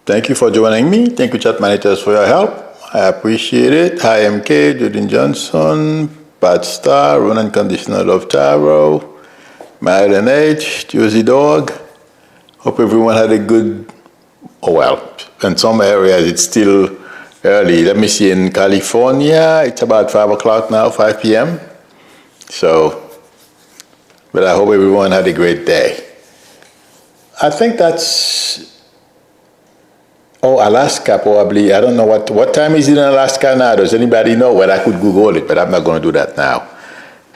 Thank you for joining me. Thank you, chat managers, for your help. I appreciate it. Hi, MK, Jordan Johnson, Pat Star, Ronan Conditional Love Taro, Marilyn H, Josie Dog. Hope everyone had a good, in some areas it's still early. Let me see, in California, it's about 5 o'clock now, 5 p.m. But I hope everyone had a great day. I think that's, Alaska probably. I don't know what time is it in Alaska now? Does anybody know? Well, I could Google it, but I'm not going to do that now.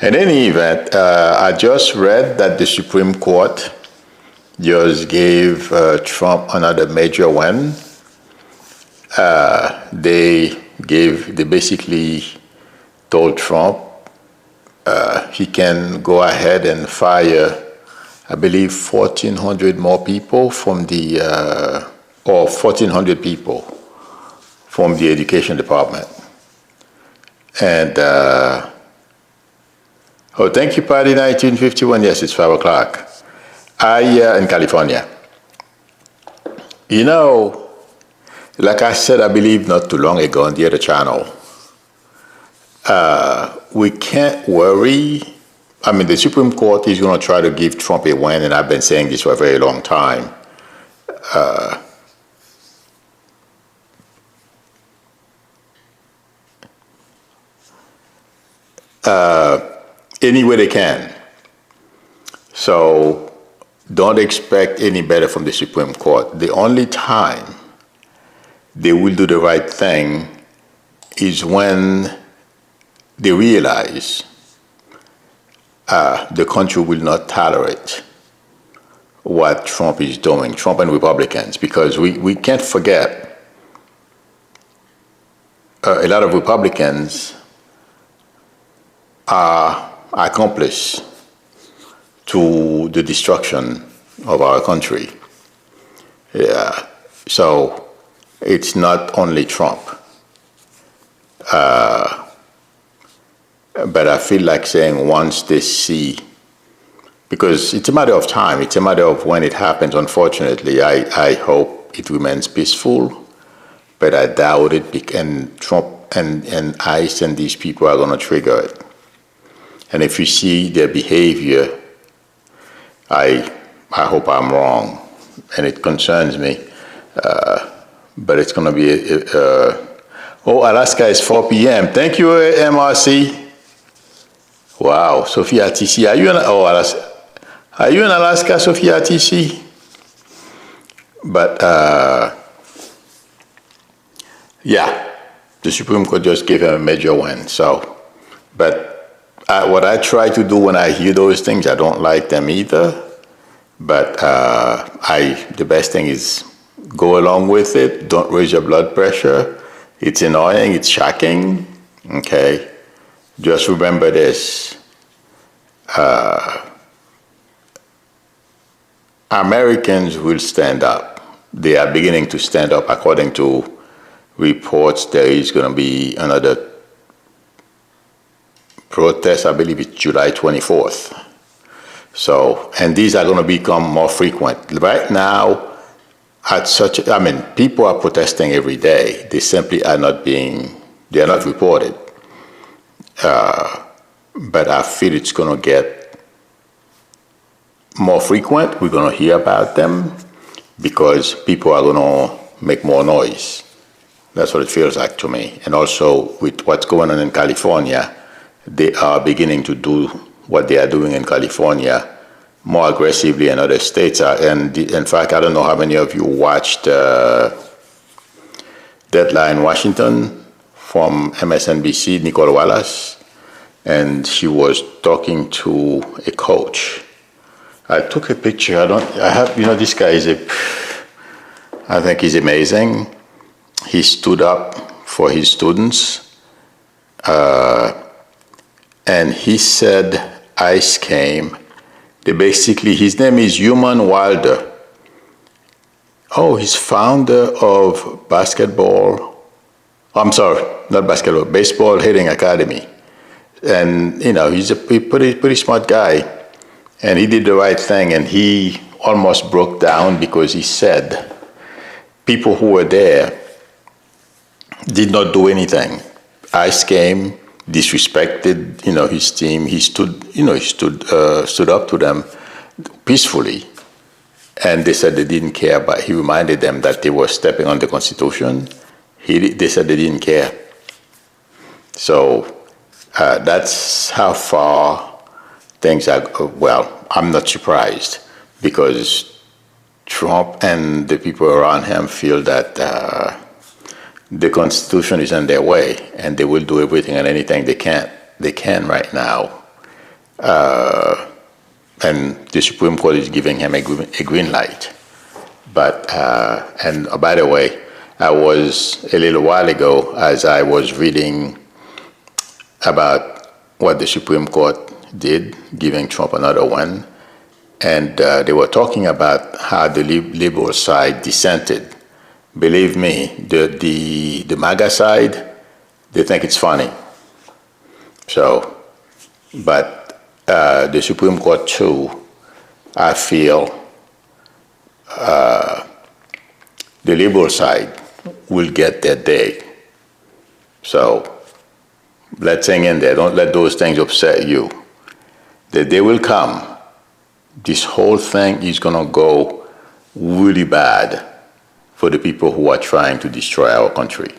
In any event, I just read that the Supreme Court just gave Trump another major win. They basically told Trump he can go ahead and fire, I believe, 1,400 more people from or 1,400 people from the education department. And, thank you, Patty, 1951. Yes, it's 5 o'clock. In California. You know, like I said, I believe not too long ago on the other channel, we can't worry. I mean, the Supreme Court is going to try to give Trump a win, and I've been saying this for a very long time. Any way they can. So don't expect any better from the Supreme Court. The only time they will do the right thing is when they realize the country will not tolerate what Trump is doing, Trump and Republicans, because we can't forget a lot of Republicans are accomplices to the destruction of our country. Yeah. So it's not only Trump. But I feel like saying once they see, because it's a matter of time, it's a matter of when it happens. Unfortunately, I hope it remains peaceful, but I doubt it, and Trump and ICE and these people are going to trigger it. And if you see their behavior, I hope I'm wrong, and it concerns me. But it's going to be, Alaska is 4 p.m. Thank you, MRC. Wow, Sophia TC, are you in Alaska, Sophia TC? But, yeah, the Supreme Court just gave him a major win. So, but what I try to do when I hear those things, I don't like them either. But the best thing is go along with it. Don't raise your blood pressure. It's annoying. It's shocking. Okay. Just remember this. Americans will stand up. They are beginning to stand up. According to reports, there is going to be another protest. I believe it's July 24th. So, and these are going to become more frequent. Right now, people are protesting every day. They simply are not they are not reported. But I feel it's going to get more frequent. We're going to hear about them because people are going to make more noise. That's what it feels like to me. And also with what's going on in California, they are beginning to do what they are doing in California more aggressively in other states. And in fact, I don't know how many of you watched Deadline Washington from MSNBC, Nicole Wallace, and she was talking to a coach. I took a picture. This guy I think he's amazing. He stood up for his students. And he said ICE came. His name is Human Wilder. He's founder of Baseball Hitting Academy. And, he's a pretty smart guy. And he did the right thing, and he almost broke down because he said people who were there did not do anything. ICE came, disrespected, his team. He stood up to them peacefully, and they said they didn't care. But he reminded them that they were stepping on the Constitution. They said they didn't care. So that's how far things are. Well, I'm not surprised, because Trump and the people around him feel that the Constitution is in their way, and they will do everything and anything they can right now. And the Supreme Court is giving him a green light. But and by the way, I was a little while ago, as I was reading about what the Supreme Court did, giving Trump another one, and they were talking about how the liberal side dissented. Believe me, the MAGA side, they think it's funny. So, but the Supreme Court too, I feel the liberal side will get their day. So let's hang in there. Don't let those things upset you. The day will come. This whole thing is going to go really bad for the people who are trying to destroy our country.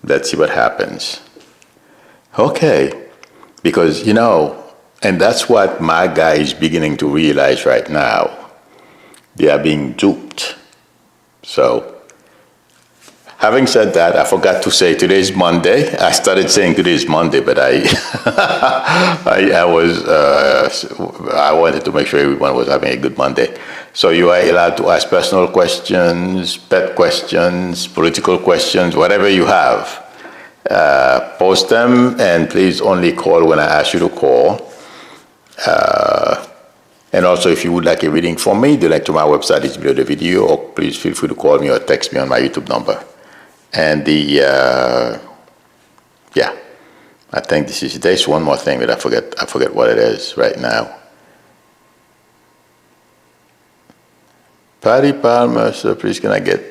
Let's see what happens. Okay, because, and that's what my guy is beginning to realize right now. They are being duped. So, having said that, I forgot to say today's Monday. I started saying today's Monday, but I wanted to make sure everyone was having a good Monday. So you are allowed to ask personal questions, pet questions, political questions, whatever you have. Post them, and please only call when I ask you to call. And also, if you would like a reading from me, the link to my website is below the video, or please feel free to call me or text me on my YouTube number. And I think there's one more thing that I forget what it is right now. Patty Palmer, so please can I get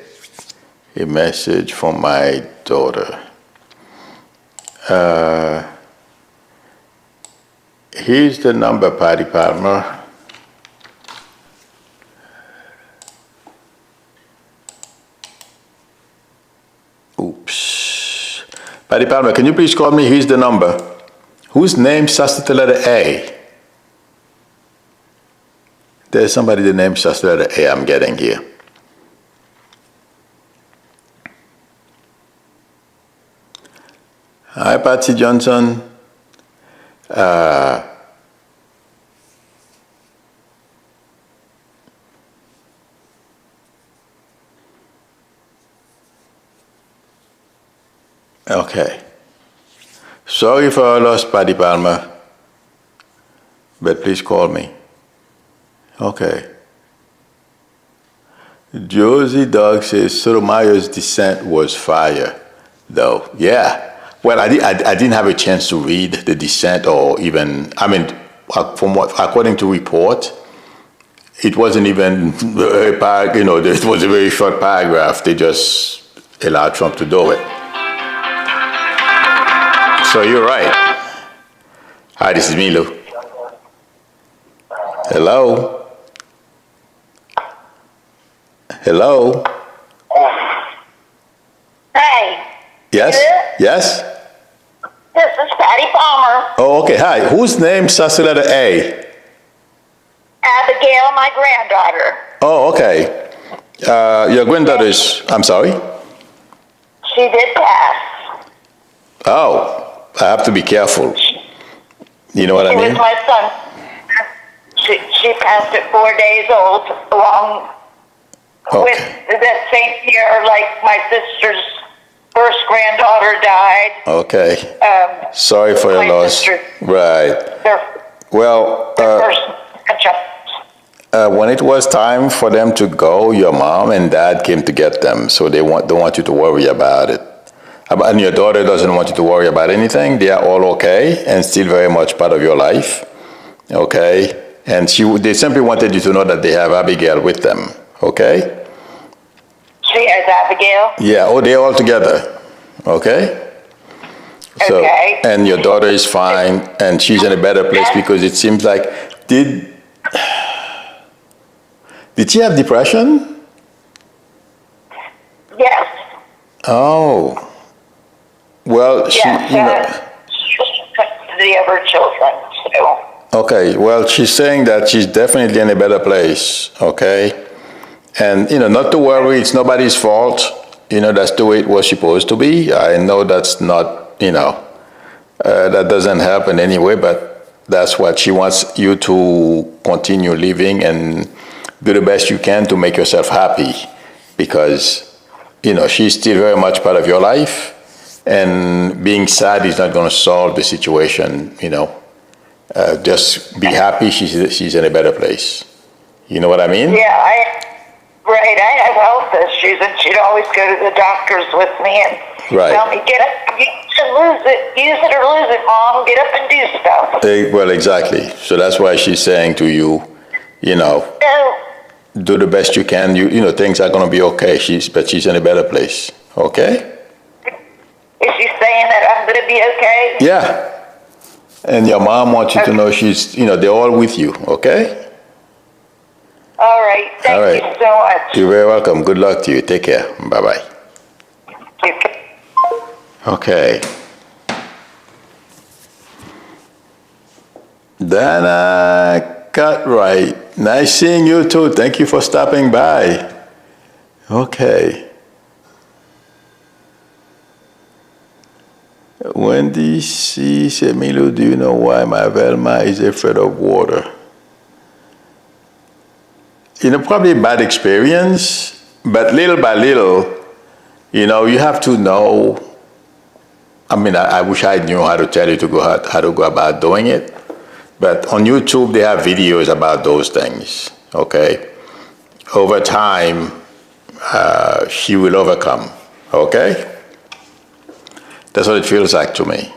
a message from my daughter? Here's the number, Patty Palmer. Oops. Patty Palmer, can you please call me? Here's the number. Whose name starts with the letter A? There's somebody the name starts with the letter A I'm getting here. Hi, Patsy Johnson. Okay. Sorry for our loss, Patty Palmer, but please call me. Okay. Josie Dog says Sotomayor's dissent was fire, though. Yeah. Well, I didn't have a chance to read the dissent, or even, from what, according to report, it wasn't even a it was a very short paragraph. They just allowed Trump to do it. So you're right. Hi, this is Milo. Hello? Hello? Hey. Yes? Yes? This is Patty Palmer. Oh, okay. Hi. Whose name starts with the letter A? Abigail, my granddaughter. Oh, okay. Your granddaughter's, I'm sorry? She did pass. Oh, I have to be careful. You know what I mean? She was my son. She passed at 4 days old, along with that same year, like my sister's first granddaughter died. Okay. Sorry for your loss. Sister, right. Well, when it was time for them to go, your mom and dad came to get them, so they don't want you to worry about it. And your daughter doesn't want you to worry about anything. They are all okay and still very much part of your life. Okay? And they simply wanted you to know that they have Abigail with them. Okay? She has Abigail? Yeah, oh, they're all together. Okay? So, Okay. and your daughter is fine, and she's in a better place because it seems like, did she have depression? Yes. Oh. Well, Yes. Custody of her children, so. okay, well, she's saying that she's definitely in a better place, okay? And, not to worry, it's nobody's fault. That's the way it was supposed to be. I know that's not, that doesn't help in any way, but that's what she wants you to continue living and do the best you can to make yourself happy because, she's still very much part of your life. And being sad is not going to solve the situation, just be happy she's in a better place. You know what I mean? Yeah, right. I have health issues, and she'd always go to the doctors with me and tell me, get up, you should use it or lose it, Mom, get up and do stuff. Well, exactly. So that's why she's saying to you, do the best you can. Things are going to be okay. But she's in a better place. Okay? Is she saying that I'm going to be okay? Yeah. And your mom wants you to know she's, they're all with you. Okay? All right. Thank you so much. You're very welcome. Good luck to you. Take care. Bye-bye. Okay. Dana Cartwright. Nice seeing you too. Thank you for stopping by. Okay. Wendy C. said, Milo, do you know why my Velma is afraid of water? Probably a bad experience, but little by little, you have to know. I mean, I wish I knew how to tell you how to go about doing it. But on YouTube, they have videos about those things, okay? Over time, she will overcome, okay? That's what it feels like to me.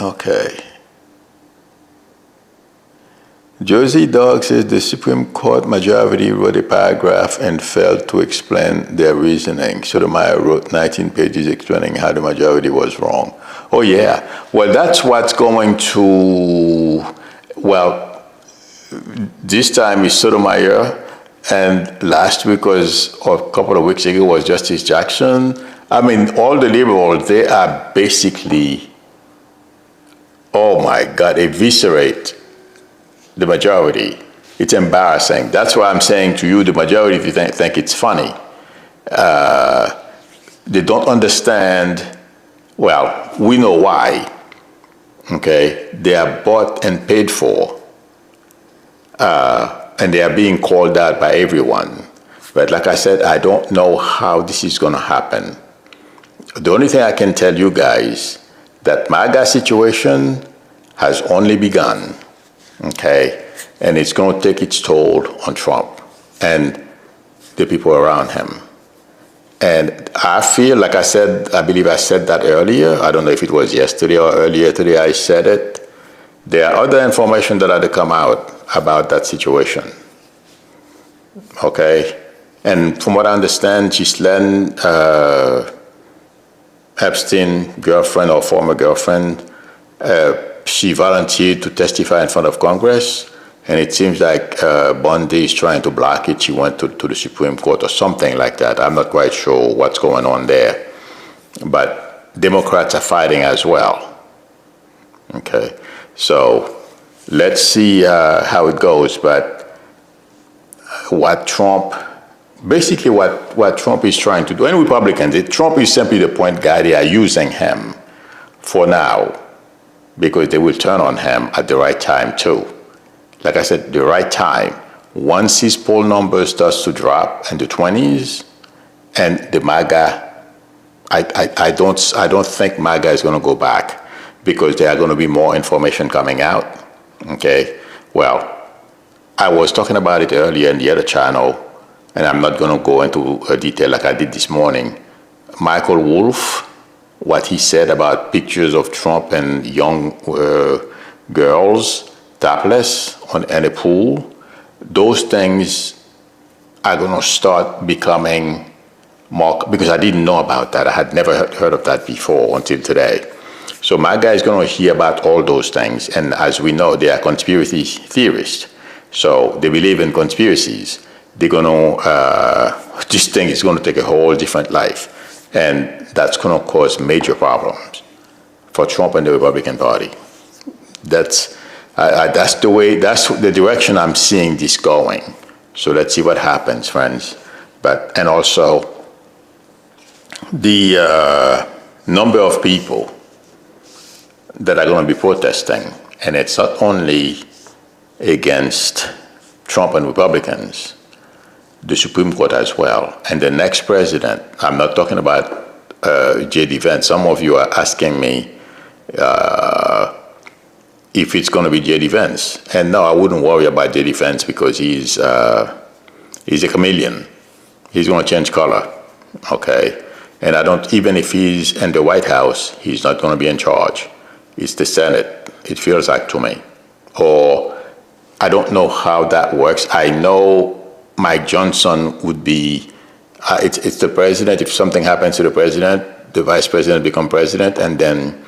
Okay. Josie Dog says the Supreme Court majority wrote a paragraph and failed to explain their reasoning. Sotomayor wrote 19 pages explaining how the majority was wrong. Oh, yeah. Well, that's what's going to, this time is Sotomayor, and last week or a couple of weeks ago was Justice Jackson. I mean, all the liberals, they are basically, oh my God, eviscerate the majority. It's embarrassing. That's why I'm saying to you, the majority, if you think it's funny, they don't understand. Well, we know why. Okay, they are bought and paid for, and they are being called out by everyone. But like I said, I don't know how this is going to happen. The only thing I can tell you guys, that MAGA situation has only begun. Okay, and it's going to take its toll on Trump and the people around him. And I feel, like I said, I believe I said that earlier. I don't know if it was yesterday or earlier today I said it. There are other information that had to come out about that situation. Okay, and from what I understand, Ghislaine Epstein, girlfriend or former girlfriend, she volunteered to testify in front of Congress, and it seems like Bundy is trying to block it. She went to the Supreme Court or something like that. I'm not quite sure what's going on there. But Democrats are fighting as well. Okay, so let's see how it goes. But what Trump is trying to do, and Republicans, Trump is simply the point guy. They are using him for now, because they will turn on him at the right time too. Like I said, the right time. Once his poll number starts to drop in the 20s, and the MAGA, I don't think MAGA is going to go back, because there are going to be more information coming out. Okay, well, I was talking about it earlier in the other channel, and I'm not going to go into detail like I did this morning. Michael Wolff, what he said about pictures of Trump and young girls topless in a pool, those things are going to start becoming more, because I didn't know about that. I had never heard of that before until today. So my guy is going to hear about all those things. And as we know, they are conspiracy theorists. So they believe in conspiracies. They're going to, this thing is going to take a whole different life. And that's going to cause major problems for Trump and the Republican Party. That's the direction I'm seeing this going. So let's see what happens, friends. And also the number of people that are going to be protesting, and it's not only against Trump and Republicans, the Supreme Court as well. And the next president, I'm not talking about J.D. Vance. Some of you are asking me if it's going to be J.D. Vance. And no, I wouldn't worry about J.D. Vance because he's a chameleon. He's going to change color, okay? And I don't, even if he's in the White House, he's not going to be in charge. It's the Senate, it feels like to me. Or I don't know how that works. I know Mike Johnson would be, it's the president. If something happens to the president, the vice president become president, and then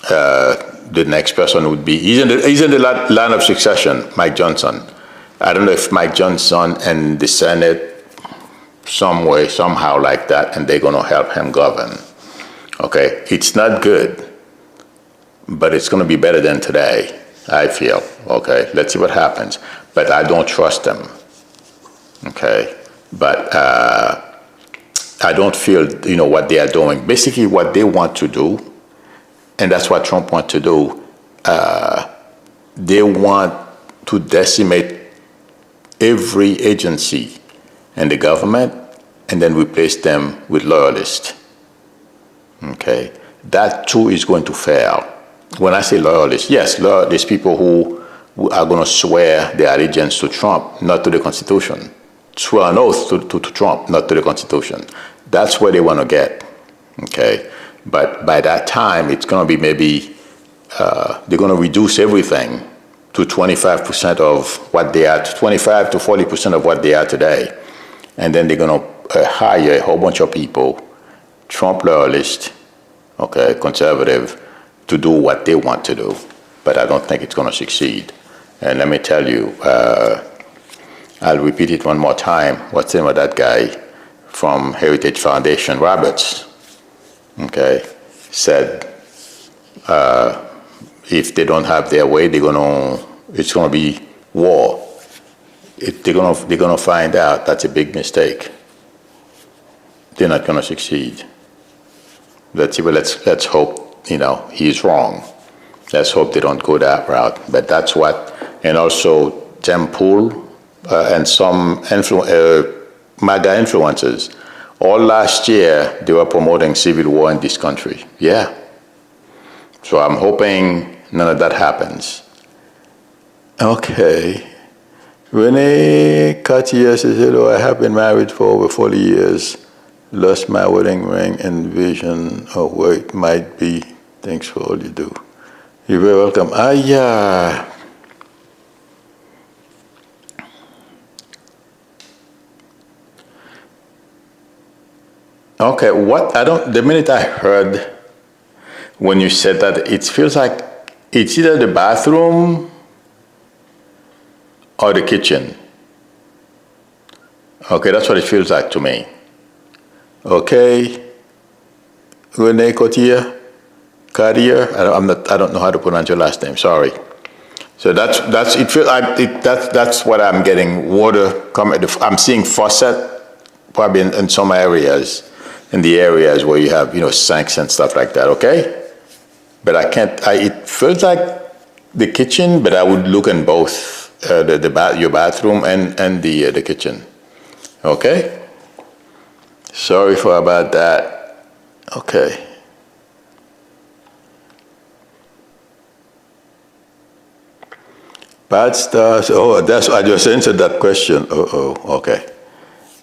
the next person would be, he's in the line of succession, Mike Johnson. I don't know if Mike Johnson and the Senate, some way, somehow like that, and they're going to help him govern. Okay, it's not good, but it's going to be better than today, I feel. Okay, let's see what happens. But I don't trust them. Okay, but I don't feel, what they are doing. Basically, what they want to do, and that's what Trump wants to do, they want to decimate every agency in the government and then replace them with loyalists. Okay, that too is going to fail. When I say loyalists, yes, there's people who are going to swear their allegiance to Trump, not to the Constitution. Swear an oath to Trump, not to the Constitution. That's where they want to get. Okay, but by that time, it's going to be maybe they're going to reduce everything to 25% of what they are, 25 to 40% of what they are today. And then they're going to hire a whole bunch of people, Trump loyalists, okay, conservative, to do what they want to do. But I don't think it's going to succeed. And let me tell you, I'll repeat it one more time. What's the name of that guy from Heritage Foundation, Roberts, okay, said, if they don't have their way, it's going to be war. They're going to find out that's a big mistake. They're not going to succeed. Let's see, but let's hope, he's wrong. Let's hope they don't go that route. But that's what, and also Tim Pool and some MAGA influencers, all last year they were promoting civil war in this country. Yeah. So I'm hoping none of that happens. Okay. Renee Cartier says, hello, I have been married for over 40 years. Lost my wedding ring and vision of where it might be. Thanks for all you do. You're very welcome. Yeah. Okay, the minute I heard when you said that, it feels like it's either the bathroom or the kitchen. Okay, that's what it feels like to me. Okay, Renee Cartier, I don't know how to pronounce your last name. Sorry. So that's it. That's what I'm getting. Water coming. I'm seeing faucet probably in some areas, in the areas where you have sinks and stuff like that. Okay, but I can't. It feels like the kitchen, but I would look in both your bathroom and the kitchen. Okay. Sorry about that. Okay. Bad stars. Oh, I just answered that question. Okay.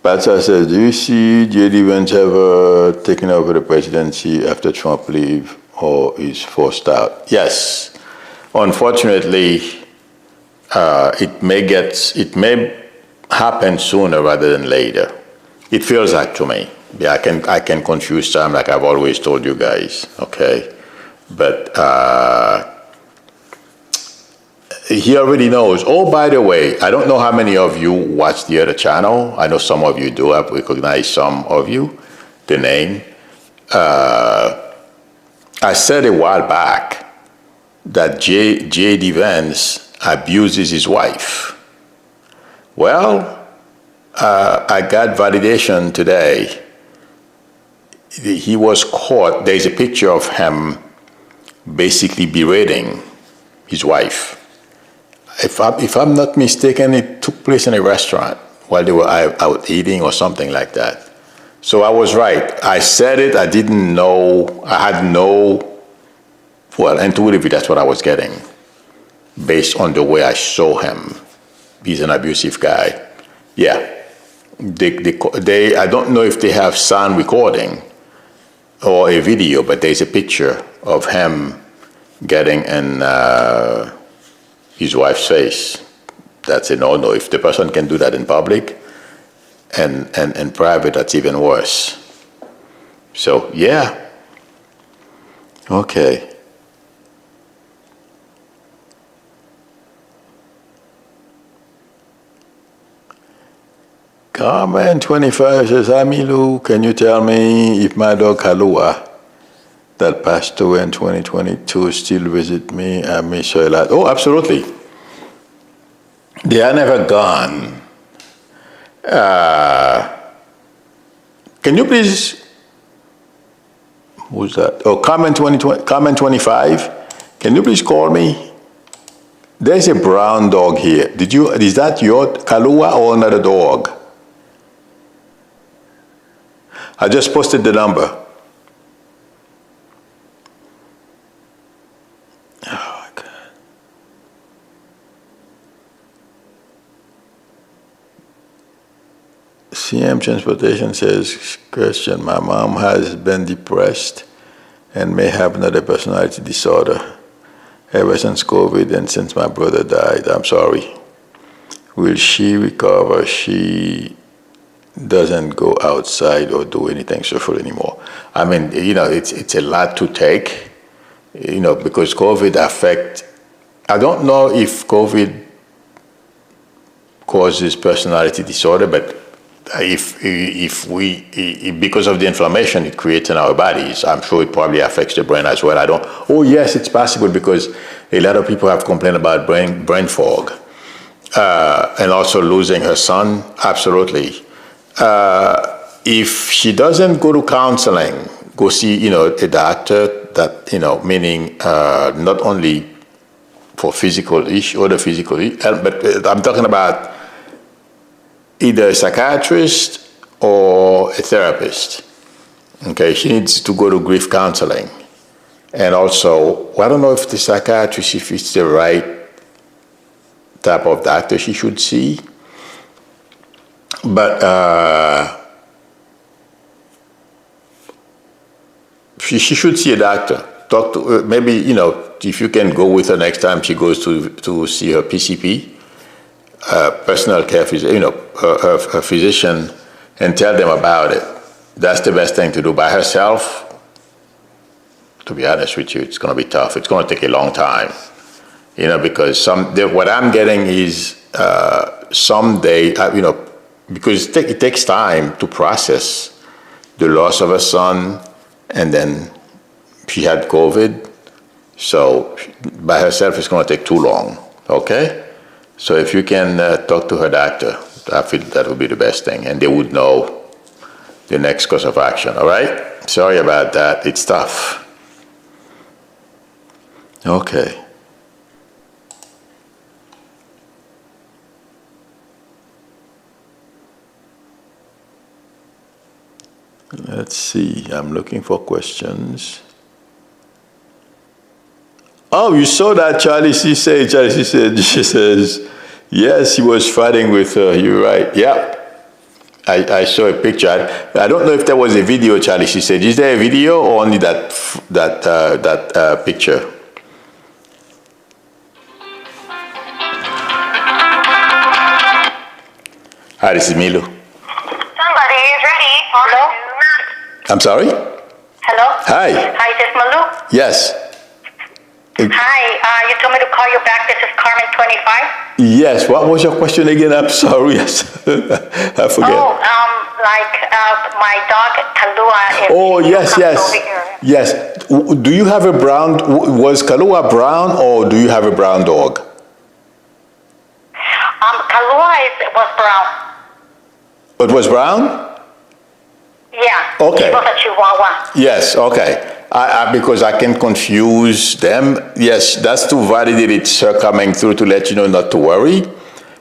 Bad Star says, do you see J.D. Vance ever taking over the presidency after Trump leave or is forced out? Yes. Unfortunately, it may happen sooner rather than later. It feels like to me. Yeah, I can confuse time like I've always told you guys, okay? But he already knows. Oh, by the way, I don't know how many of you watch the other channel. I know some of you do. I've recognized some of you, the name. I said a while back that J.D. Vance abuses his wife. Well, I got validation today. He was caught. There's a picture of him basically berating his wife. If I'm not mistaken, it took place in a restaurant while they were out eating or something like that. So I was right. I said it. I didn't know. I had no, well, intuitively, that's what I was getting based on the way I saw him. He's an abusive guy. Yeah. I don't know if they have sound recording or a video, but there's a picture of him getting in his wife's face. That's a no-no. If the person can do that in public and in private, that's even worse. So, yeah. Okay. Carmen 25 says, Amilu, can you tell me if my dog Kalua that passed away in 2022 still visit me? I miss her a lot. Oh, absolutely. They are never gone. Can you please, who's that? Oh, Carmen 25. Can you please call me? There's a brown dog here. Is that your Kalua or another dog? I just posted the number. Oh, my God. CM Transportation says, question, my mom has been depressed and may have another personality disorder ever since COVID and since my brother died. I'm sorry. Will she recover? She doesn't go outside or do anything social anymore. I mean, it's a lot to take, because COVID I don't know if COVID causes personality disorder, but because of the inflammation it creates in our bodies, I'm sure it probably affects the brain as well. Oh yes, it's possible because a lot of people have complained about brain fog, and also losing her son, absolutely. If she doesn't go to counseling, go see, a doctor that, meaning not only for physical issue or the physical issue, but I'm talking about either a psychiatrist or a therapist. Okay, she needs to go to grief counseling. And also, I don't know if the psychiatrist, if it's the right type of doctor she should see. But she should see a doctor. Talk to her, maybe, if you can go with her next time she goes to see her PCP, personal care physician, her physician, and tell them about it. That's the best thing to do. By herself, to be honest with you, it's going to be tough. It's going to take a long time, because what I'm getting is someday, because it takes time to process the loss of a son, and then she had COVID, so by herself it's going to take too long, okay? So if you can talk to her doctor, I feel that would be the best thing, and they would know the next course of action, all right? Sorry about that, it's tough. Okay. Let's see, I'm looking for questions. Oh, you saw that Charlie C said, she says, yes, he was fighting with her, you're right, yeah. I saw a picture. I don't know if there was a video, Charlie, she said. Is there a video or only that picture? Hi, this is Milo. Somebody is ready. Hello? I'm sorry? Hello? Hi. Hi, is this Malu? Yes. Hi, you told me to call you back. This is Carmen 25. Yes. What was your question again? I'm sorry. Yes. I forget. Oh, my dog Kalua. Oh, yes, yes. Over here. Yes. Do you have a brown, was Kalua brown or do you have a brown dog? Kalua was brown. It was brown? Yeah. Okay. She was a Chihuahua. Yes, okay. Because I can confuse them. Yes, that's to validate it's her coming through to let you know not to worry.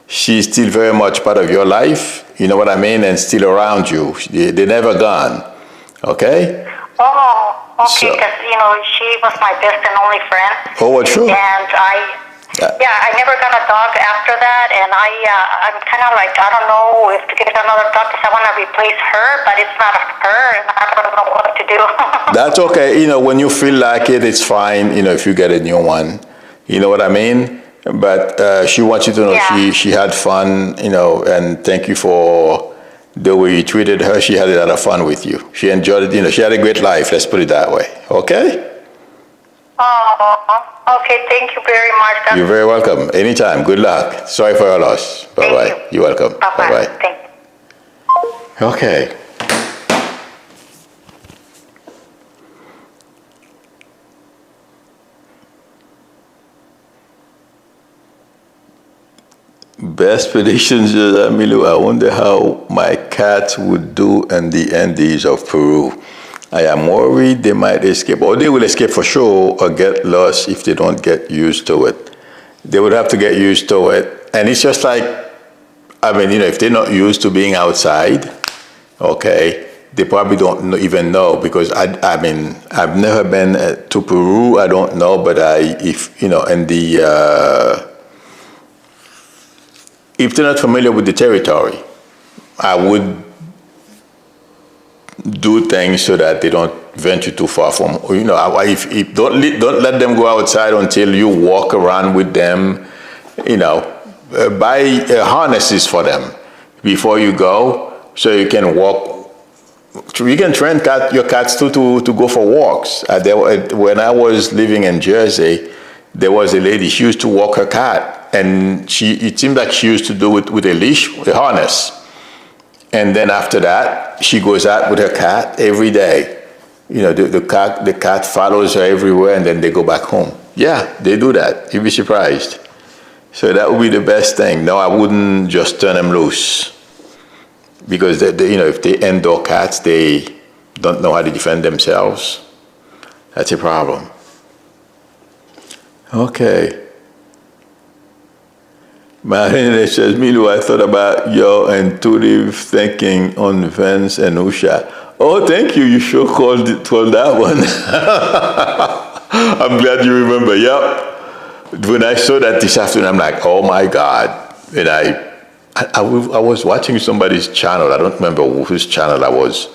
She's still very much part of your life, you know what I mean, and still around you. They're never gone, okay? Oh, okay, because, she was my best and only friend. Oh, well, sure. And I never got a dog after that, and I'm kind of like, I don't know if to get another dog because I want to replace her, but it's not her, and I don't know what to do. That's okay. When you feel like it, it's fine, if you get a new one. You know what I mean? But she wants you to know she had fun, and thank you for the way you treated her. She had a lot of fun with you. She enjoyed it, she had a great life, let's put it that way. Okay? Oh, okay. Thank you very much. You're very welcome. Anytime. Good luck. Sorry for your loss. Bye-bye. Thank you. You're welcome. Bye-bye. Bye-bye. Thank you. Okay. Best predictions, Amilu. I wonder how my cats would do in the Andes of Peru. I am worried they might escape, or they will escape for sure, or get lost if they don't get used to it. They would have to get used to it. And it's just like, if they're not used to being outside, okay, they probably don't even know, because I've never been to Peru. I don't know, but if they're not familiar with the territory, I would do things so that they don't venture too far from, if don't let them go outside until you walk around with them, buy harnesses for them before you go, so you can walk. You can train your cats to go for walks. When I was living in Jersey, there was a lady, she used to walk her cat, and it seemed like she used to do it with a leash, a harness. And then after that, she goes out with her cat every day. The cat follows her everywhere, and then they go back home. Yeah, they do that. You'd be surprised. So that would be the best thing. No, I wouldn't just turn them loose, because if they indoor cats, they don't know how to defend themselves. That's a problem. Okay. Marina says, Milu, I thought about your intuitive thinking on Vince and Usha. Oh, thank you. You sure called that one. I'm glad you remember. Yep. When I saw that this afternoon, I'm like, oh my God. And I was watching somebody's channel. I don't remember whose channel I was.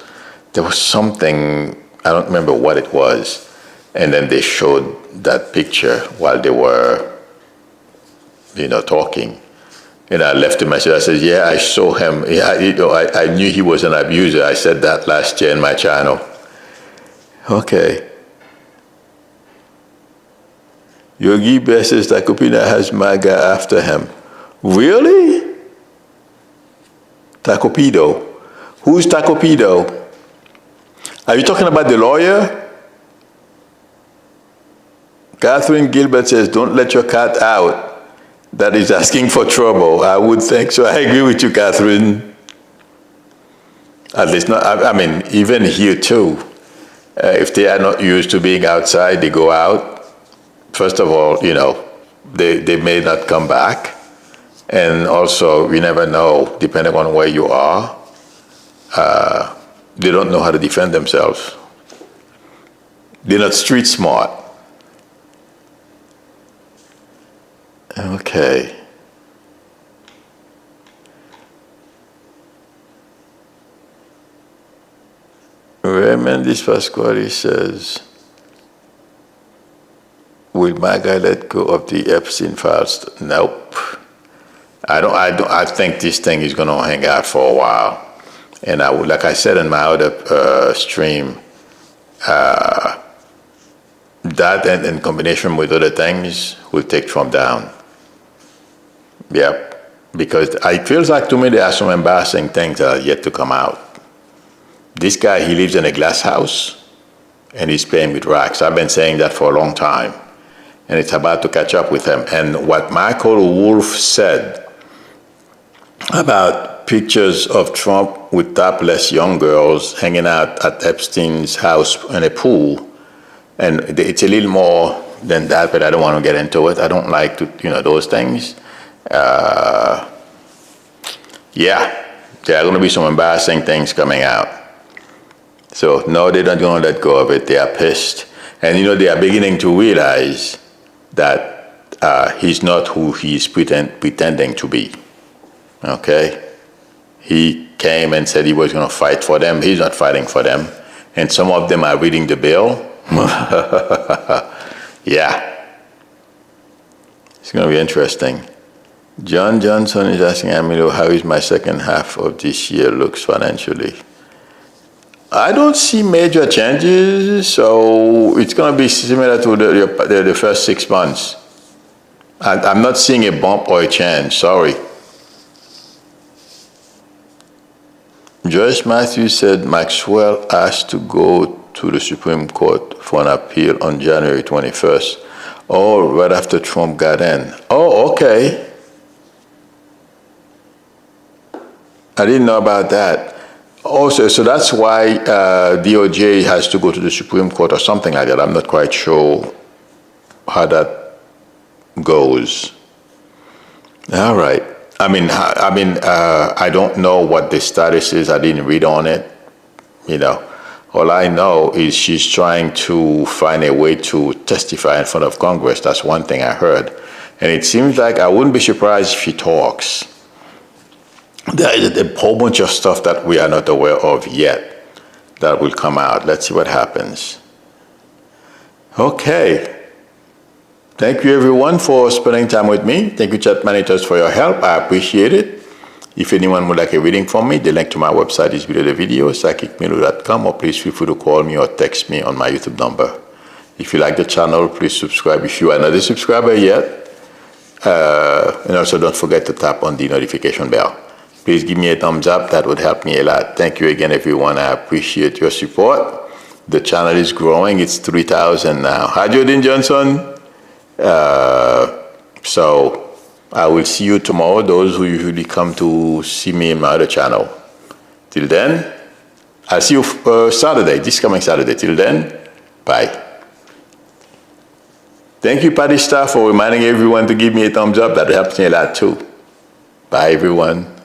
There was something, I don't remember what it was. And then they showed that picture while they were talking. And I left a message. I said, yeah, I saw him. I knew he was an abuser. I said that last year in my channel. Okay. Yogi Bear says Takopina has MAGA after him. Really? Tacopido. Who's Tacopido? Are you talking about the lawyer? Catherine Gilbert says, don't let your cat out. That is asking for trouble. I would think so. I agree with you, Catherine. At least not, even here too. If they are not used to being outside, they go out. First of all, they may not come back. And also, you never know, depending on where you are, they don't know how to defend themselves. They're not street smart. Okay. Raymond Pasquale says, will MAGA let go of the Epstein files? Nope. I think this thing is going to hang out for a while. And like I said in my other stream, that and in combination with other things will take Trump down. Yep. Because it feels like to me there are some embarrassing things that are yet to come out. This guy, he lives in a glass house and he's playing with rocks. I've been saying that for a long time. And it's about to catch up with him. And what Michael Wolff said about pictures of Trump with topless young girls hanging out at Epstein's house in a pool, and it's a little more than that, but I don't want to get into it. I don't like to, those things. Yeah, there are going to be some embarrassing things coming out. So no, they're not going to let go of it. They are pissed. And they are beginning to realize that he's not who he's pretending to be. Okay? He came and said he was going to fight for them. He's not fighting for them. And some of them are reading the bill. Yeah. It's going to be interesting. John Johnson is asking Emilio, how is my second half of this year looks financially? I don't see major changes, so it's going to be similar to the first 6 months. I'm not seeing a bump or a change, sorry. Joyce Matthews said Maxwell asked to go to the Supreme Court for an appeal on January 21st. Oh, right after Trump got in. Oh, okay. I didn't know about that. Also, so that's why DOJ has to go to the Supreme Court or something like that. I'm not quite sure how that goes. All right. I don't know what the status is. I didn't read on it. All I know is she's trying to find a way to testify in front of Congress. That's one thing I heard. And it seems like I wouldn't be surprised if she talks. There is a whole bunch of stuff that we are not aware of yet that will come out. Let's see what happens. Okay. Thank you, everyone, for spending time with me. Thank you, chat managers, for your help. I appreciate it. If anyone would like a reading from me, the link to my website is below the video, psychicmilo.com, or please feel free to call me or text me on my YouTube number. If you like the channel, please subscribe if you are not a subscriber yet. And also don't forget to tap on the notification bell. Please give me a thumbs up. That would help me a lot. Thank you again, everyone. I appreciate your support. The channel is growing. It's 3,000 now. Hi, Jordan Johnson. So I will see you tomorrow, those who usually come to see me in my other channel. Till then, I'll see you Saturday, this coming Saturday. Till then, bye. Thank you, Patty Star, for reminding everyone to give me a thumbs up. That helps me a lot too. Bye, everyone.